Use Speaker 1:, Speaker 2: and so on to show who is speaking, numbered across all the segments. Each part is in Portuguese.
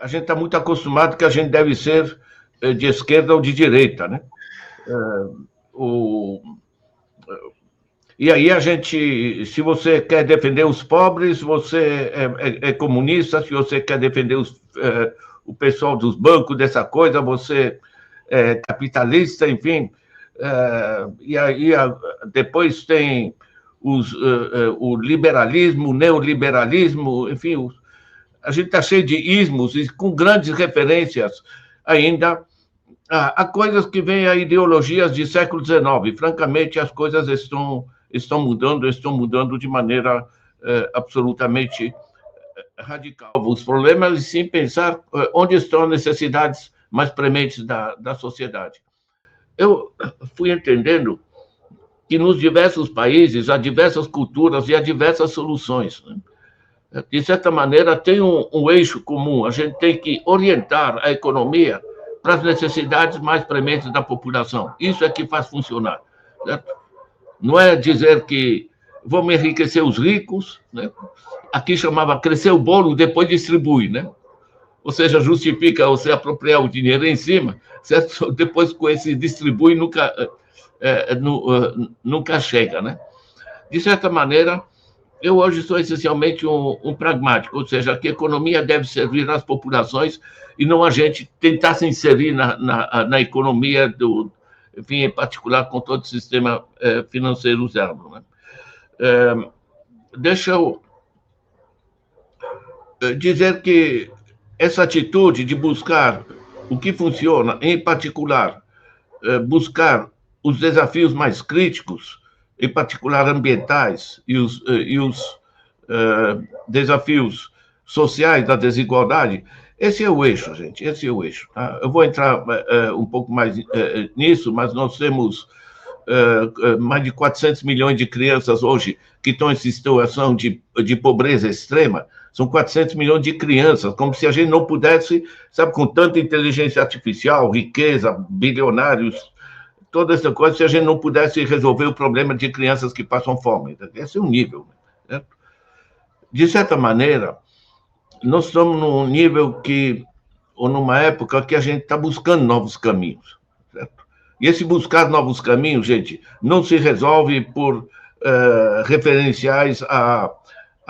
Speaker 1: A gente está muito acostumado que a gente deve ser de esquerda ou de direita, né? O, E aí a gente, se você quer defender os pobres, você é comunista, se você quer defender o pessoal dos bancos, dessa coisa, você é capitalista, enfim. E aí depois tem o liberalismo, o neoliberalismo, enfim, a gente está cheio de ismos e com grandes referências ainda a coisas que vêm a ideologias de século XIX. Francamente, as coisas estão mudando de maneira absolutamente radical. Os problemas, sim, pensar onde estão as necessidades mais prementes da sociedade. Eu fui entendendo que nos diversos países há diversas culturas e há diversas soluções, né? De certa maneira, tem um eixo comum. A gente tem que orientar a economia para as necessidades mais prementes da população. Isso é que faz funcionar, certo? Não é dizer que vamos enriquecer os ricos, né? Aqui chamava crescer o bolo, depois distribui, né? Ou seja, justifica você apropriar o dinheiro em cima, certo? Depois com esse distribui nunca chega, né? De certa maneira, eu hoje sou essencialmente um pragmático, ou seja, que a economia deve servir às populações e não a gente tentar se inserir na economia enfim, em particular com todo o sistema financeiro usado, né? Deixa eu dizer que essa atitude de buscar o que funciona, em particular, buscar os desafios mais críticos, em particular ambientais, e os desafios sociais da desigualdade, esse é o eixo, gente, esse é o eixo. Tá? Eu vou entrar um pouco mais nisso, mas nós temos mais de 400 milhões de crianças hoje que estão em situação de pobreza extrema. São 400 milhões de crianças, como se a gente não pudesse, sabe, com tanta inteligência artificial, riqueza, bilionários, toda essa coisa, se a gente não pudesse resolver o problema de crianças que passam fome. Esse é um nível, certo? De certa maneira, nós estamos num nível ou numa época que a gente está buscando novos caminhos, certo? E esse buscar novos caminhos, gente, não se resolve por referenciais à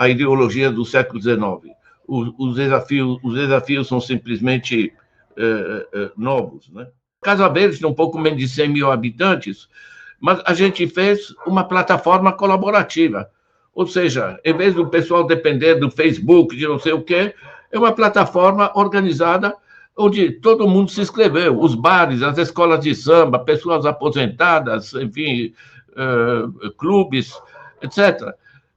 Speaker 1: ideologia do século XIX. Os desafios são simplesmente novos, né? Casa Verde tem um pouco menos de 100 mil habitantes, mas a gente fez uma plataforma colaborativa. Ou seja, em vez do pessoal depender do Facebook, de não sei o quê, é uma plataforma organizada onde todo mundo se inscreveu, os bares, as escolas de samba, pessoas aposentadas, enfim, clubes, etc.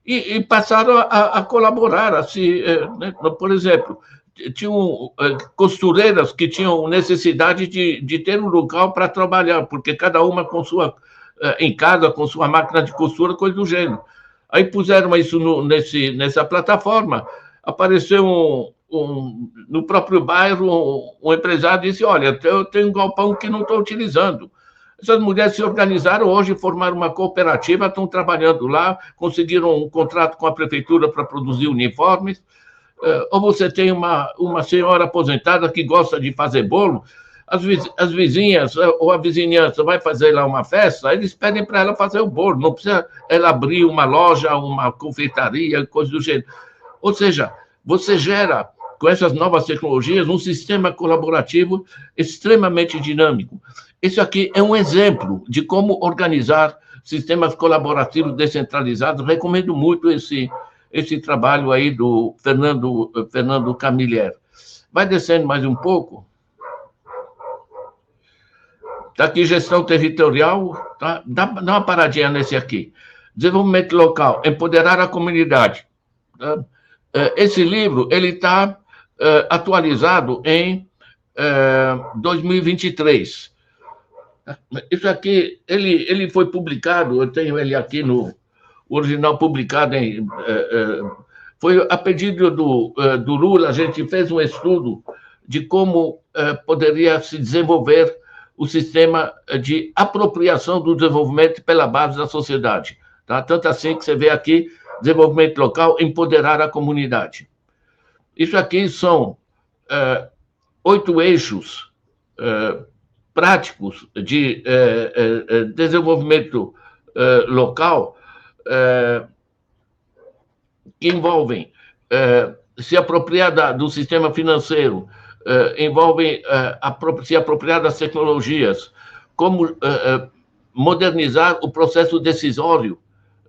Speaker 1: E passaram a colaborar, assim, né? Por exemplo, tinham costureiras que tinham necessidade de ter um local para trabalhar, porque cada uma em casa, com sua máquina de costura, coisa do gênero. Aí puseram isso nessa plataforma, apareceu no próprio bairro um empresário disse, olha, eu tenho um galpão que não estou utilizando. Essas mulheres se organizaram hoje, formaram uma cooperativa, estão trabalhando lá, conseguiram um contrato com a prefeitura para produzir uniformes. Ou você tem uma senhora aposentada que gosta de fazer bolo, as vizinhas ou a vizinhança vai fazer lá uma festa, eles pedem para ela fazer o bolo, não precisa ela abrir uma loja, uma confeitaria, coisa do gênero. Ou seja, você gera, com essas novas tecnologias, um sistema colaborativo extremamente dinâmico. Isso aqui é um exemplo de como organizar sistemas colaborativos descentralizados. Recomendo muito esse trabalho aí do Fernando Camilleri. Vai descendo mais um pouco. Está aqui gestão territorial, tá? Dá uma paradinha nesse aqui. Desenvolvimento local, empoderar a comunidade. Tá? Esse livro ele está atualizado em 2023. Isso aqui, ele foi publicado, eu tenho ele aqui no original publicado foi a pedido do Lula, a gente fez um estudo de como poderia se desenvolver o sistema de apropriação do desenvolvimento pela base da sociedade. Tá? Tanto assim que você vê aqui, desenvolvimento local, empoderar a comunidade. Isso aqui são 8 eixos práticos de desenvolvimento local que envolvem se apropriar do sistema financeiro, envolvem se apropriar das tecnologias, como modernizar o processo decisório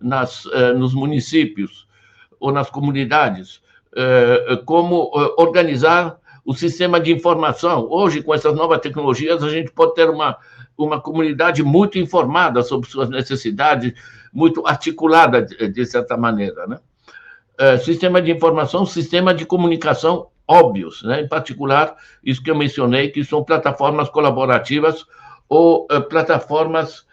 Speaker 1: nos municípios ou nas comunidades, como organizar o sistema de informação. Hoje, com essas novas tecnologias, a gente pode ter uma comunidade muito informada sobre suas necessidades, muito articulada, de certa maneira, né? Sistema de informação, sistema de comunicação óbvios, né? Em particular, isso que eu mencionei, que são plataformas colaborativas ou plataformas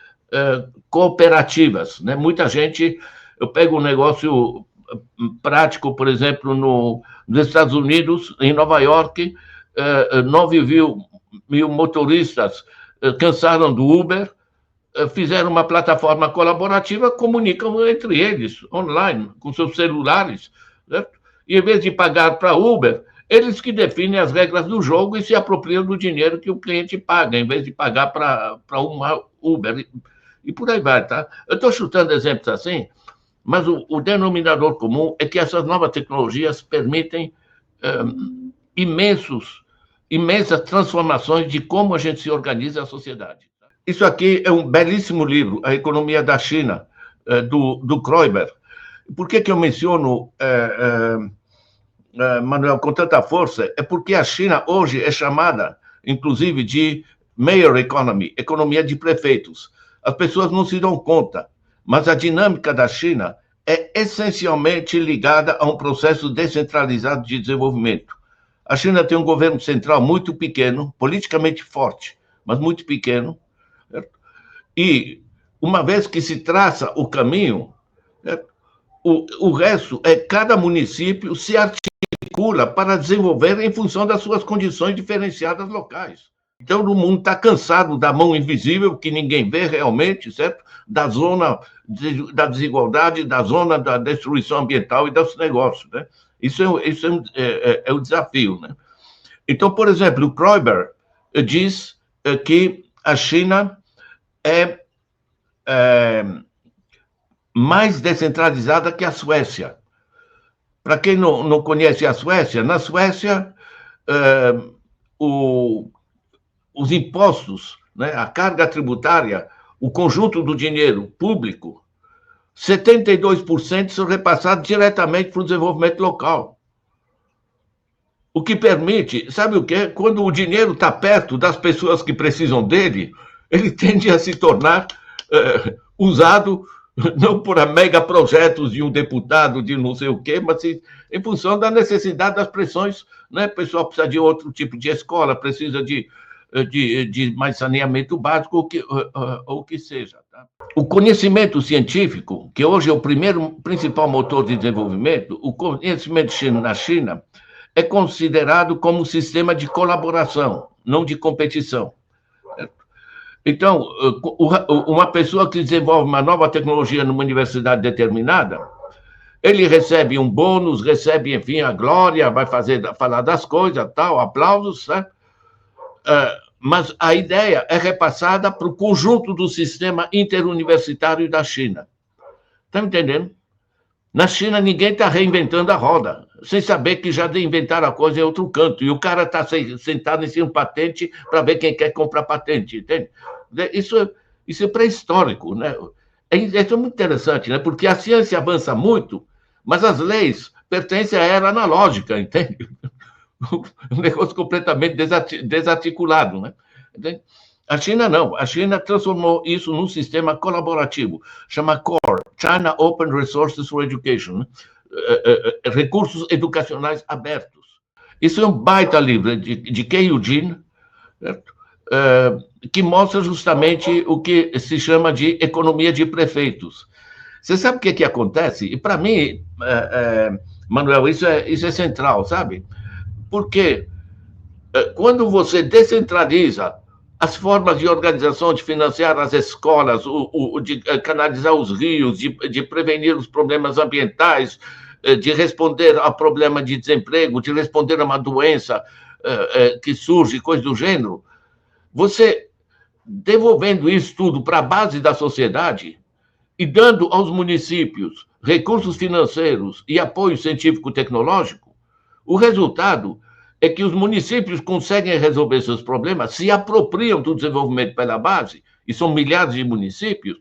Speaker 1: cooperativas, né? Muita gente, eu pego um negócio prático, por exemplo, nos Estados Unidos, em Nova York, 9 mil motoristas cansaram do Uber, fizeram uma plataforma colaborativa, comunicam entre eles, online, com seus celulares, certo? E, em vez de pagar para Uber, eles que definem as regras do jogo e se apropriam do dinheiro que o cliente paga, em vez de pagar para uma Uber. E por aí vai, tá? Eu estou chutando exemplos assim, mas o denominador comum é que essas novas tecnologias permitem imensas transformações de como a gente se organiza a sociedade. Isso aqui é um belíssimo livro, A Economia da China, do Kroiber. Por que eu menciono, Manuel, com tanta força? É porque a China hoje é chamada, inclusive, de Mayor Economy, economia de prefeitos. As pessoas não se dão conta, mas a dinâmica da China é essencialmente ligada a um processo descentralizado de desenvolvimento. A China tem um governo central muito pequeno, politicamente forte, mas muito pequeno, certo? E, uma vez que se traça o caminho, o resto é cada município se articula para desenvolver em função das suas condições diferenciadas locais. Então, o mundo está cansado da mão invisível, que ninguém vê realmente, certo? Da zona da desigualdade, da zona da destruição ambiental e dos negócios, né? Isso é o desafio, né? Então, por exemplo, o Kroiber diz que a China é mais descentralizada que a Suécia. Para quem não conhece a Suécia, na Suécia, os impostos, né, a carga tributária, o conjunto do dinheiro público, 72% são repassados diretamente para o desenvolvimento local. O que permite, sabe o quê? Quando o dinheiro está perto das pessoas que precisam dele, ele tende a se tornar usado não por megaprojetos de um deputado de não sei o quê, mas em função da necessidade das pressões, né? O pessoal precisa de outro tipo de escola, precisa de mais saneamento básico, ou o que seja. Tá? O conhecimento científico, que hoje é o principal motor de desenvolvimento, o conhecimento na China é considerado como um sistema de colaboração, não de competição. Então, uma pessoa que desenvolve uma nova tecnologia numa universidade determinada, ele recebe um bônus, recebe, enfim, a glória, vai falar das coisas, tal, aplausos, certo? Mas a ideia é repassada para o conjunto do sistema interuniversitário da China. Está me entendendo? Na China, ninguém está reinventando a roda, sem saber que já inventaram a coisa em outro canto. E o cara está sentado em cima de patente para ver quem quer comprar patente, entende? Isso é pré-histórico, né? Isso é muito interessante, né? Porque a ciência avança muito, mas as leis pertencem à era analógica, entende? Um negócio completamente desarticulado, né? Entende? A China não. A China transformou isso num sistema colaborativo, chama CORE, China Open Resources for Education, né? Recursos educacionais abertos. Isso é um baita livro de Kei Eugene, certo? Que mostra justamente o que se chama de economia de prefeitos. Você sabe o que acontece? E, para mim, Manuel, isso é central, sabe? Porque quando você descentraliza as formas de organização, de financiar as escolas, de canalizar os rios, de prevenir os problemas ambientais, de responder a problema de desemprego, de responder a uma doença, que surge, coisa do gênero, você devolvendo isso tudo para a base da sociedade e dando aos municípios recursos financeiros e apoio científico-tecnológico, o resultado é que os municípios conseguem resolver seus problemas, se apropriam do desenvolvimento pela base, e são milhares de municípios,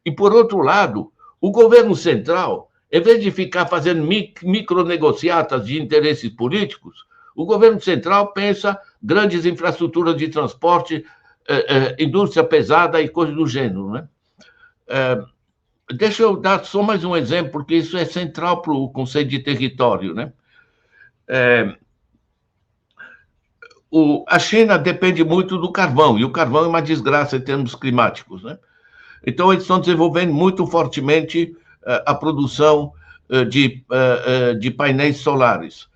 Speaker 1: e, por outro lado, o governo central, em vez de ficar fazendo micronegociatas de interesses políticos, o governo central pensa grandes infraestruturas de transporte, indústria pesada e coisas do gênero, né? Deixa eu dar só mais um exemplo, porque isso é central para o conceito de território, né? A China depende muito do carvão, e o carvão é uma desgraça em termos climáticos, né? Então, eles estão desenvolvendo muito fortemente a produção de painéis solares.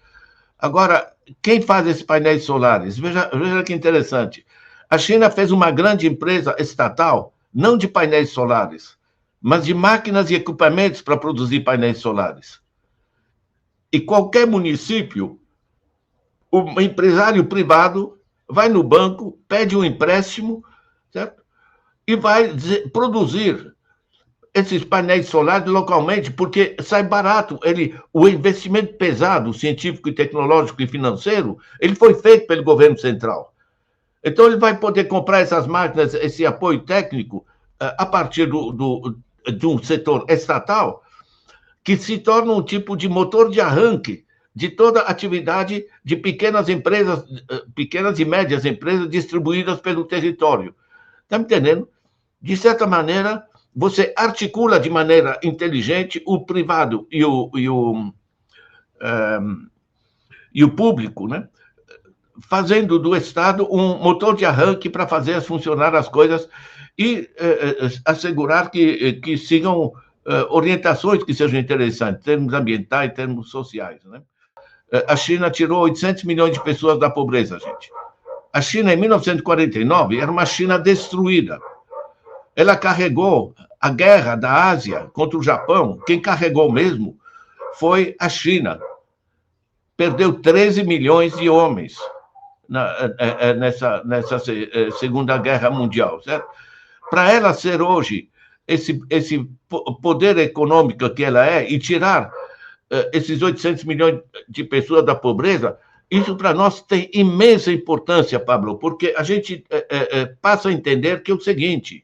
Speaker 1: Agora, quem faz esses painéis solares? Veja que interessante. A China fez uma grande empresa estatal, não de painéis solares, mas de máquinas e equipamentos para produzir painéis solares. E qualquer município, o empresário privado vai no banco, pede um empréstimo, certo? E vai produzir esses painéis solares localmente, porque sai barato. O investimento pesado, científico e tecnológico e financeiro, ele foi feito pelo governo central. Então, ele vai poder comprar essas máquinas, esse apoio técnico, a partir de um setor estatal, que se torna um tipo de motor de arranque de toda a atividade de pequenas empresas, pequenas e médias empresas distribuídas pelo território. Está me entendendo? De certa maneira, você articula de maneira inteligente o privado e o público, né? Fazendo do Estado um motor de arranque para fazer funcionar as coisas e assegurar que sigam orientações que sejam interessantes, em termos ambientais, em termos sociais, né? A China tirou 800 milhões de pessoas da pobreza, gente. A China, em 1949, era uma China destruída. Ela carregou a guerra da Ásia contra o Japão. Quem carregou mesmo foi a China. Perdeu 13 milhões de homens nessa Segunda Guerra Mundial, certo? Para ela ser hoje esse poder econômico que ela é e tirar esses 800 milhões de pessoas da pobreza, isso para nós tem imensa importância, Pablo, porque a gente passa a entender que é o seguinte: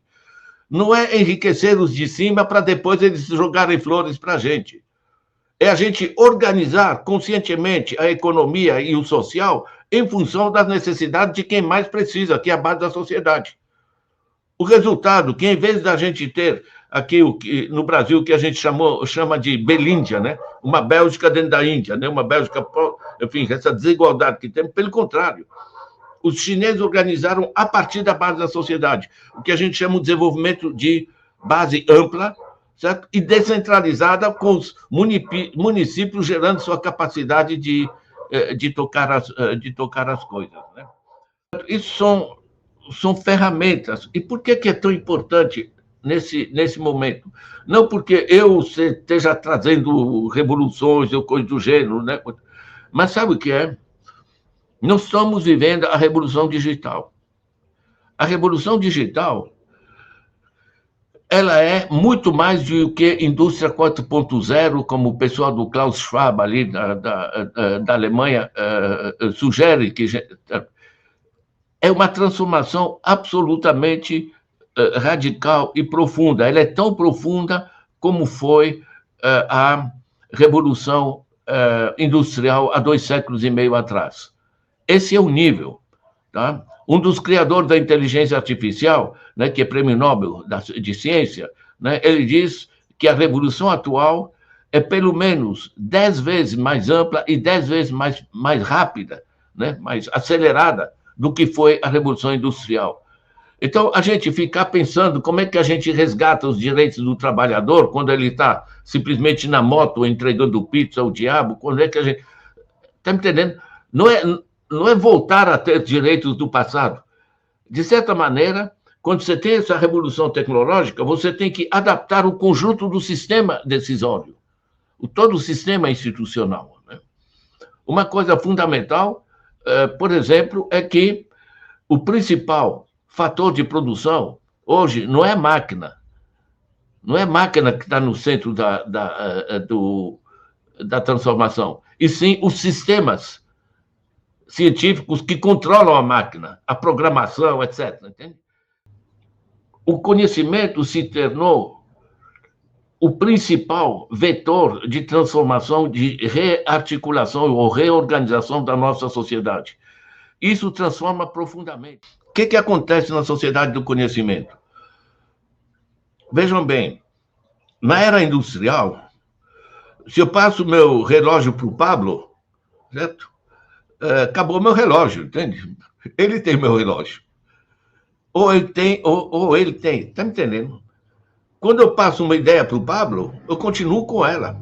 Speaker 1: não é enriquecer os de cima para depois eles jogarem flores para a gente. É a gente organizar conscientemente a economia e o social em função das necessidades de quem mais precisa, que é a base da sociedade. O resultado, que em vez da gente ter aqui no Brasil o que a gente chama de Belíndia, né? Uma Bélgica dentro da Índia, né? Uma Bélgica, enfim, essa desigualdade que temos, pelo contrário. Os chineses organizaram a partir da base da sociedade, o que a gente chama de desenvolvimento de base ampla, certo? E descentralizada, com os municípios gerando sua capacidade de tocar as coisas, né? Isso são ferramentas. E por que é tão importante nesse momento? Não porque eu esteja trazendo revoluções ou coisa do gênero, né? Mas sabe o que é? Nós estamos vivendo a revolução digital. A revolução digital, ela é muito mais do que indústria 4.0, como o pessoal do Klaus Schwab ali da Alemanha sugere que é uma transformação absolutamente radical e profunda. Ela é tão profunda como foi a Revolução Industrial há 2 séculos e meio atrás. Esse é o nível. Tá? Um dos criadores da inteligência artificial, né, que é prêmio Nobel de ciência, né, ele diz que a revolução atual é pelo menos 10 vezes mais ampla e 10 vezes mais rápida, né, mais acelerada do que foi a Revolução Industrial. Então, a gente ficar pensando como é que a gente resgata os direitos do trabalhador quando ele está simplesmente na moto entregando pizza ao diabo, quando é que a gente... Está me entendendo? Não é voltar a ter direitos do passado. De certa maneira, quando você tem essa revolução tecnológica, você tem que adaptar o conjunto do sistema decisório, todo o sistema institucional, né? Uma coisa fundamental por exemplo, é que o principal fator de produção hoje não é a máquina. Não é a máquina que está no centro da transformação, e sim os sistemas científicos que controlam a máquina, a programação, etc. Entende? O conhecimento se tornou o principal vetor de transformação, de rearticulação ou reorganização da nossa sociedade. Isso transforma profundamente. O que acontece na sociedade do conhecimento? Vejam bem, na era industrial, se eu passo meu relógio para o Pablo, certo? Acabou meu relógio, entende? Ele tem meu relógio. Ou ele tem. Está me entendendo? Quando eu passo uma ideia para o Pablo, eu continuo com ela.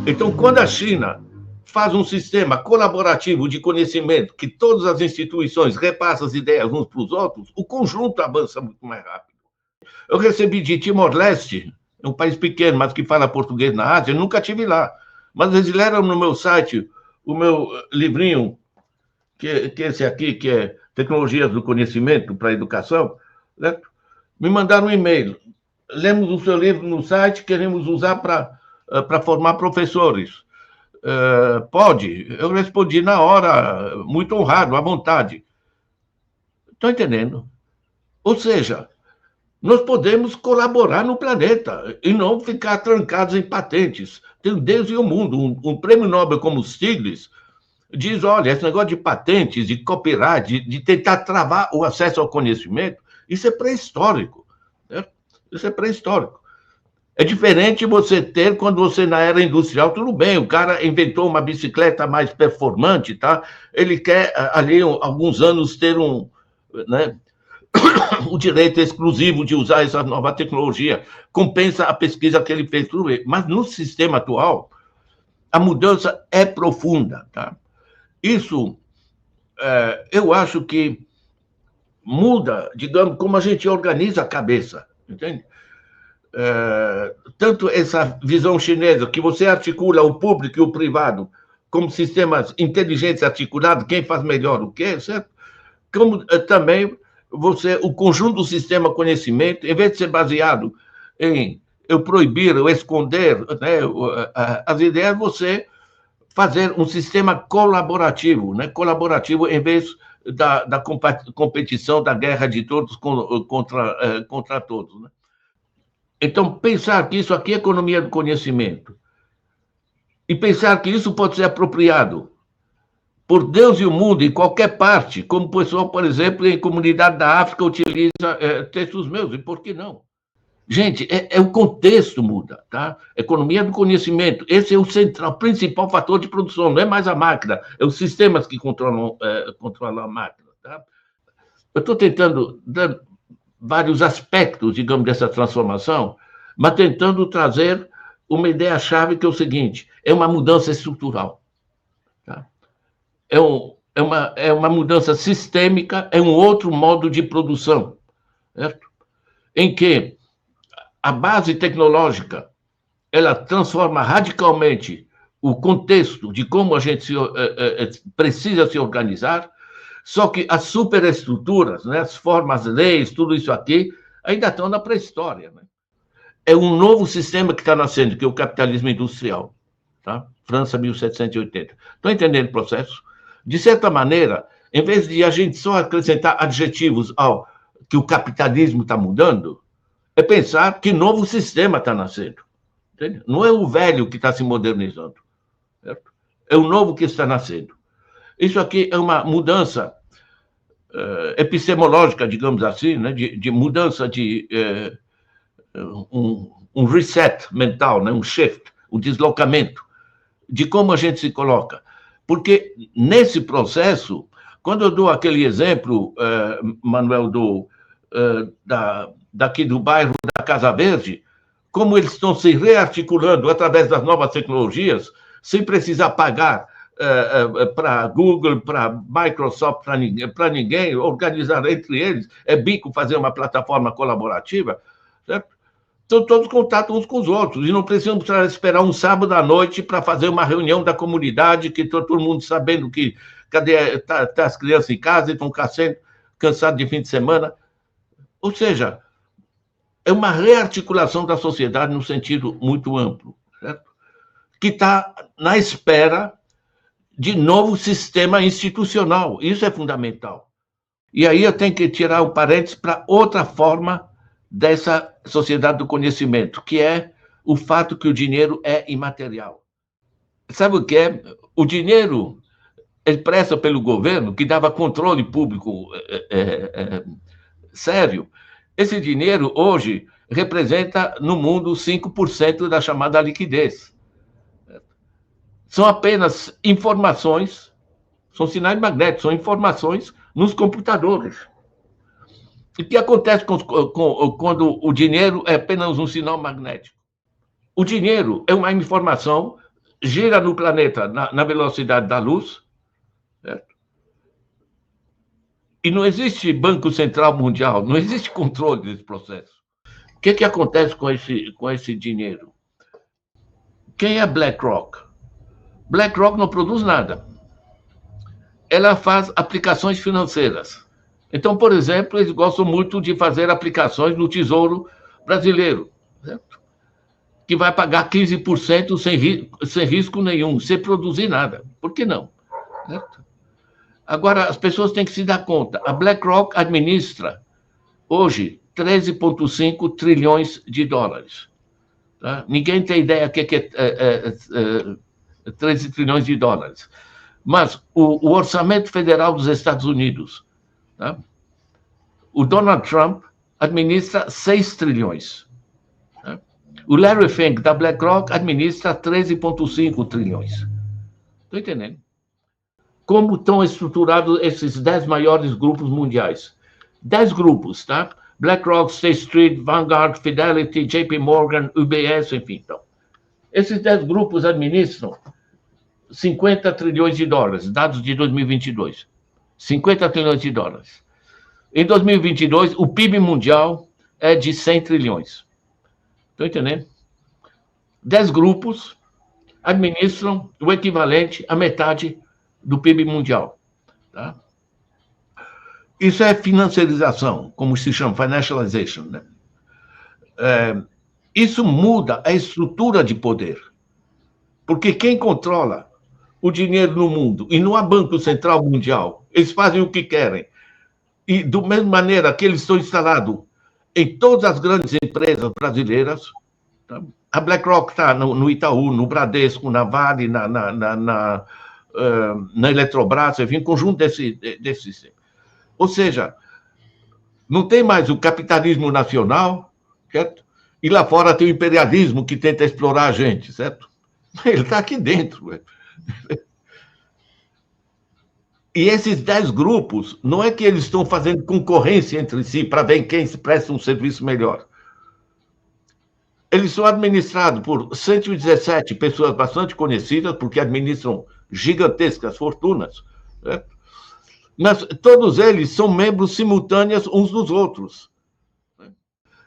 Speaker 1: Então, quando a China faz um sistema colaborativo de conhecimento, que todas as instituições repassam as ideias uns para os outros, o conjunto avança muito mais rápido. Eu recebi de Timor-Leste, um país pequeno, mas que fala português na Ásia, eu nunca estive lá. Mas eles leram no meu site o meu livrinho, que esse aqui, que é Tecnologias do Conhecimento para a Educação, né? Me mandaram um e-mail. Lemos o seu livro no site, queremos usar para formar professores. Pode? Eu respondi na hora, muito honrado, à vontade. Estão entendendo? Ou seja, nós podemos colaborar no planeta e não ficar trancados em patentes. Tem Deus e o mundo. Um prêmio Nobel como o Stiglitz diz, olha, esse negócio de patentes, de copyright, de tentar travar o acesso ao conhecimento, isso é pré-histórico. Né? Isso é pré-histórico. É diferente você ter, quando você na era industrial, tudo bem, o cara inventou uma bicicleta mais performante, tá? Ele quer, ali, alguns anos, ter né, o direito exclusivo de usar essa nova tecnologia. Compensa a pesquisa que ele fez, tudo bem. Mas no sistema atual, a mudança é profunda, tá? Isso, eu acho que muda, digamos, como a gente organiza a cabeça, entende? Tanto essa visão chinesa, que você articula o público e o privado como sistemas inteligentes articulados, quem faz melhor o quê, certo? Como também o conjunto do sistema conhecimento, em vez de ser baseado em eu proibir, eu esconder, né, as ideias, você fazer um sistema colaborativo, né? Colaborativo em vez da competição, da guerra de todos contra todos. Né? Então, pensar que isso aqui é economia do conhecimento e pensar que isso pode ser apropriado por Deus e o mundo em qualquer parte, como o pessoal, por exemplo, em comunidade da África utiliza textos meus, e por que não? Gente, o contexto muda, tá? Economia do conhecimento, esse é o central, principal fator de produção, não é mais a máquina, é os sistemas que controlam a máquina, tá? Eu estou tentando dar vários aspectos, digamos, dessa transformação, mas tentando trazer uma ideia-chave que é o seguinte, é uma mudança estrutural, tá? É uma mudança sistêmica, é um outro modo de produção, certo? Em que a base tecnológica, ela transforma radicalmente o contexto de como a gente precisa se organizar, só que as superestruturas, né, as formas, leis, tudo isso aqui, ainda estão na pré-história. Né? É um novo sistema que está nascendo, que é o capitalismo industrial. Tá? França, 1780. Estão entendendo o processo? De certa maneira, em vez de a gente só acrescentar adjetivos ao que o capitalismo está mudando, é pensar que novo sistema está nascendo. Entende? Não é o velho que está se modernizando. Certo? É o novo que está nascendo. Isso aqui é uma mudança epistemológica, digamos assim, né? de mudança de um reset mental, né? Um shift, um deslocamento de como a gente se coloca. Porque nesse processo, quando eu dou aquele exemplo, Manuel, daqui do bairro da Casa Verde, como eles estão se rearticulando através das novas tecnologias, sem precisar pagar para Google, para Microsoft, para ninguém, organizar entre eles, é bico fazer uma plataforma colaborativa, certo? Estão todos em contato uns com os outros, e não precisam esperar um sábado à noite para fazer uma reunião da comunidade, que todo mundo sabendo que Cadê tá as crianças em casa e estão cansados de fim de semana? Ou seja, é uma rearticulação da sociedade no sentido muito amplo, certo? Que está na espera de novo sistema institucional. Isso é fundamental. E aí eu tenho que tirar um parênteses para outra forma dessa sociedade do conhecimento, que é o fato que o dinheiro é imaterial. Sabe o que é? O dinheiro expresso pelo governo, que dava controle público sério, esse dinheiro hoje representa no mundo 5% da chamada liquidez. São apenas informações, são sinais magnéticos, são informações nos computadores. O que acontece quando o dinheiro é apenas um sinal magnético? O dinheiro é uma informação, gira no planeta na velocidade da luz, certo? E não existe Banco Central Mundial, não existe controle desse processo. O que acontece com esse dinheiro? Quem é BlackRock? BlackRock não produz nada. Ela faz aplicações financeiras. Então, por exemplo, eles gostam muito de fazer aplicações no Tesouro Brasileiro, certo? Que vai pagar 15% sem risco nenhum, sem produzir nada. Por que não? Certo? Agora, as pessoas têm que se dar conta. A BlackRock administra, hoje, 13,5 trilhões de dólares. Tá? Ninguém tem ideia o que é 13 trilhões de dólares. Mas o orçamento federal dos Estados Unidos, tá? O Donald Trump administra 6 trilhões. Tá? O Larry Fink, da BlackRock, administra 13,5 trilhões. Estou entendendo? Como estão estruturados esses 10 maiores grupos mundiais? 10 grupos, tá? BlackRock, State Street, Vanguard, Fidelity, JP Morgan, UBS, enfim. Então, esses 10 grupos administram 50 trilhões de dólares, dados de 2022. 50 trilhões de dólares. Em 2022, o PIB mundial é de 100 trilhões. Estão entendendo? 10 grupos administram o equivalente à metade do PIB mundial. Tá? Isso é financiarização, como se chama, financialization. Né? Isso muda a estrutura de poder. Porque quem controla o dinheiro no mundo, e não há Banco Central Mundial, eles fazem o que querem. E, da mesma maneira que eles estão instalados em todas as grandes empresas brasileiras, tá? A BlackRock está no Itaú, no Bradesco, na Vale, na Eletrobras, enfim, conjunto desse sistema. Ou seja, não tem mais o capitalismo nacional, certo? E lá fora tem o imperialismo que tenta explorar a gente, certo? Ele está aqui dentro. E esses 10 grupos, não é que eles estão fazendo concorrência entre si para ver quem se presta um serviço melhor. Eles são administrados por 117 pessoas bastante conhecidas, porque administram gigantescas fortunas, certo? Mas todos eles são membros simultâneos uns dos outros.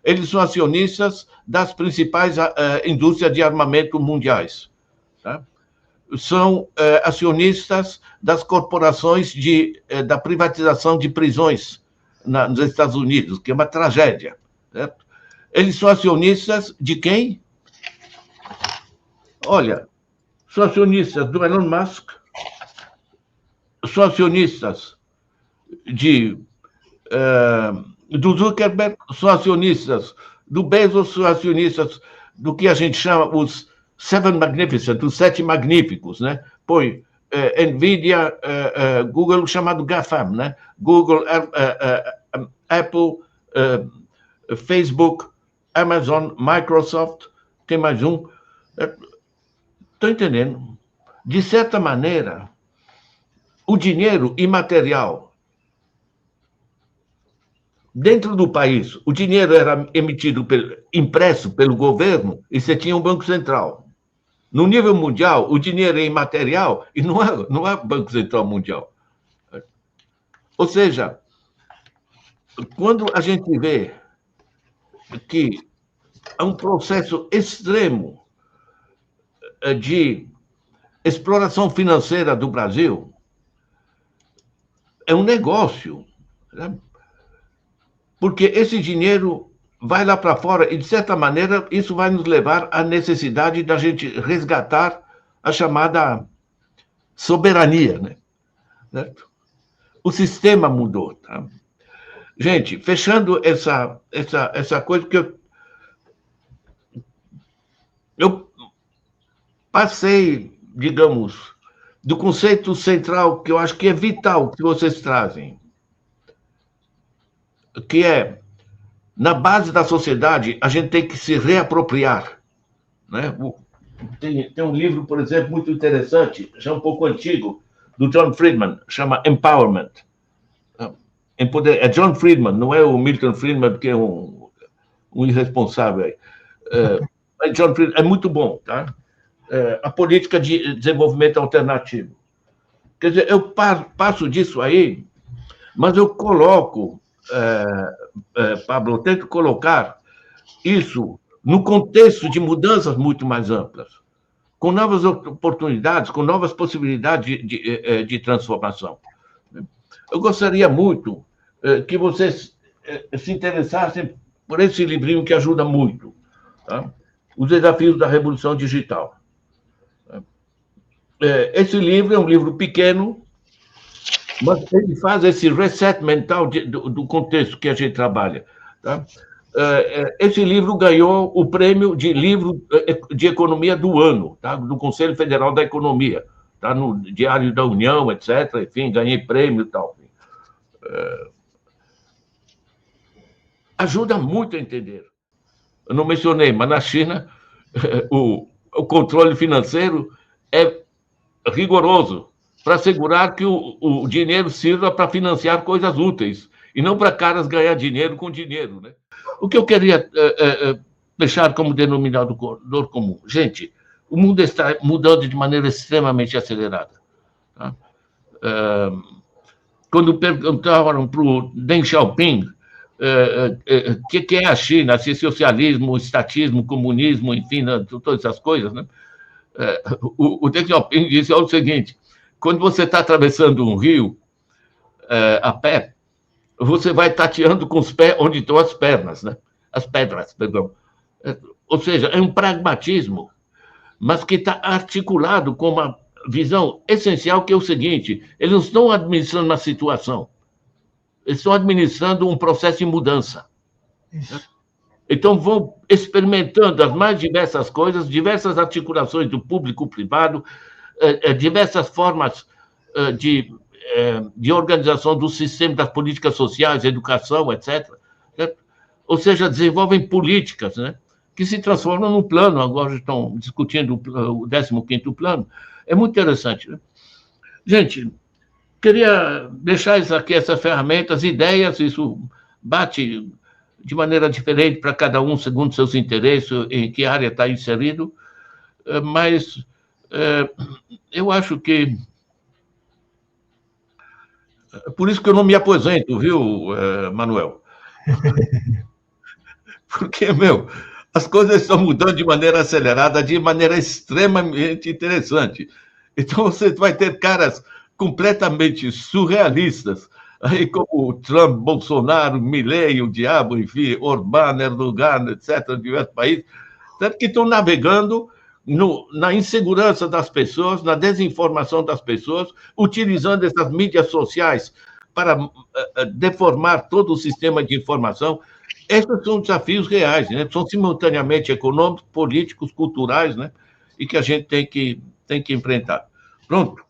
Speaker 1: Eles são acionistas das principais indústrias de armamento mundiais. Tá? São acionistas das corporações da privatização de prisões nos Estados Unidos, que é uma tragédia. Certo? Eles são acionistas de quem? Olha, são acionistas do Elon Musk, são acionistas do Zuckerberg, são acionistas do Bezos, são acionistas do que a gente chama os Seven Magnificent, os 7 magníficos, né? Põe NVIDIA, Google, chamado GAFAM, né? Google, Apple, Facebook, Amazon, Microsoft, tem mais um. Estou entendendo? De certa maneira, o dinheiro imaterial dentro do país, o dinheiro era impresso pelo governo e você tinha um banco central. No nível mundial, o dinheiro é imaterial e não é Banco Central Mundial. Ou seja, quando a gente vê que há um processo extremo de exploração financeira do Brasil, é um negócio, né? Porque esse dinheiro vai lá para fora e, de certa maneira, isso vai nos levar à necessidade da gente resgatar a chamada soberania, né? Certo? O sistema mudou, tá? Gente, fechando essa coisa que eu passei, digamos, do conceito central que eu acho que é vital que vocês trazem, que é, na base da sociedade, a gente tem que se reapropriar, né? Tem um livro, por exemplo, muito interessante, já um pouco antigo, do John Friedman, chama Empowerment. É John Friedman, não é o Milton Friedman, que é um irresponsável aí. John Friedman é muito bom, tá? A política de desenvolvimento alternativo. Quer dizer, eu passo disso aí, mas eu coloco, Pablo, eu tento colocar isso no contexto de mudanças muito mais amplas, com novas oportunidades, com novas possibilidades de transformação. Eu gostaria muito que vocês se interessassem por esse livrinho que ajuda muito, tá? Os Desafios da Revolução Digital. Esse livro é um livro pequeno, mas ele faz esse reset mental do contexto que a gente trabalha, tá? Esse livro ganhou o prêmio de livro de economia do ano, tá? Do Conselho Federal da Economia, tá? No Diário da União, etc. Enfim, ganhei prêmio e tal. Ajuda muito a entender. Eu não mencionei, mas na China o controle financeiro é rigoroso para assegurar que o dinheiro sirva para financiar coisas úteis e não para caras ganhar dinheiro com dinheiro, né? O que eu queria deixar como denominador comum, gente, o mundo está mudando de maneira extremamente acelerada, tá? Quando perguntaram para o Deng Xiaoping o que é a China, se é socialismo, estatismo, comunismo, enfim, todas essas coisas, né? O Deng Xiaoping disse o seguinte: quando você está atravessando um rio a pé, você vai tateando com os pés onde estão as pernas, né? As pedras, perdão. Ou seja, é um pragmatismo, mas que está articulado com uma visão essencial, que é o seguinte: eles não estão administrando uma situação, eles estão administrando um processo de mudança. Então, vão experimentando as mais diversas coisas, diversas articulações do público-privado, diversas formas de organização do sistema das políticas sociais, educação, etc. Certo? Ou seja, desenvolvem políticas, né, que se transformam num plano. Agora estão discutindo o 15º plano. É muito interessante, né? Gente, queria deixar essas ferramentas, ideias, isso bate de maneira diferente para cada um, segundo seus interesses, em que área está inserido, mas eu acho que... Por isso que eu não me aposento, viu, Manuel? Porque, as coisas estão mudando de maneira acelerada, de maneira extremamente interessante. Então, você vai ter caras completamente surrealistas, aí como Trump, Bolsonaro, Milei, o diabo, enfim, Orbán, Erdogan, etc., de diversos países, que estão navegando na insegurança das pessoas, na desinformação das pessoas, utilizando essas mídias sociais para deformar todo o sistema de informação. Esses são desafios reais, né? São simultaneamente econômicos, políticos, culturais, né? E que a gente tem que enfrentar. Pronto.